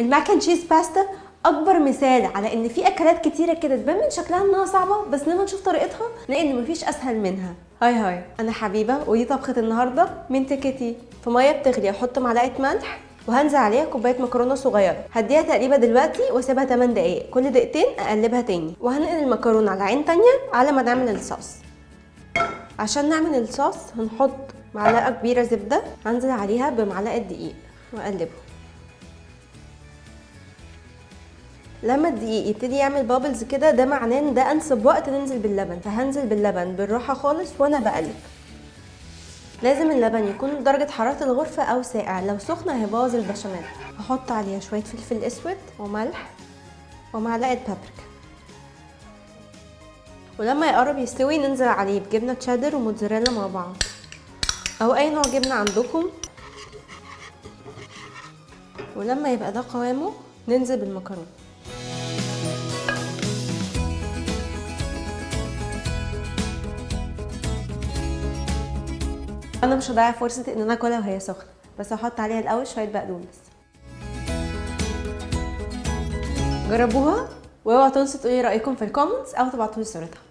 الماك اند تشيز باستا اكبر مثال على ان في اكلات كتيره كده تبان من شكلها انها صعبه، بس لما نشوف طريقتها لان مفيش اسهل منها. هاي انا حبيبه ودي طبخه النهارده من تكتي. في ميه بتغلي احط معلقه ملح وهنزل عليها كوبايه مكرونه صغيره، هديها تقليبه دلوقتي واسيبها 8 دقايق، كل دقيقتين اقلبها تاني، وهنقل المكرونه على عين تانية على ما نعمل الصوص. عشان نعمل الصوص هنحط معلقه كبيره زبده، هنزل عليها بمعلقه دقيق واقلبه. لما الدقيق يبتدي يعمل بابلز كده ده معناه ان ده انسب وقت ننزل باللبن، فهنزل باللبن بالراحه خالص وانا بقلب. لازم اللبن يكون درجه حراره الغرفه او ساقع، لو سخن هيبوظ البشاميل. هحط عليها شويه فلفل اسود وملح ومعلقه بابريكا، ولما يقرب يستوي ننزل عليه بجبنه تشيدر وموتزاريلا مع بعض او اي نوع جبنه عندكم. ولما يبقى ده قوامه ننزل بالمكرونه. انا مش هضيع فرصه ان انا اكلها وهي سخنه، بس هحط عليها الاول شويه بقدونس. جربوها واوعوا تنسوا تقولي رايكم في الكومنتس او تبعتولي صورتها.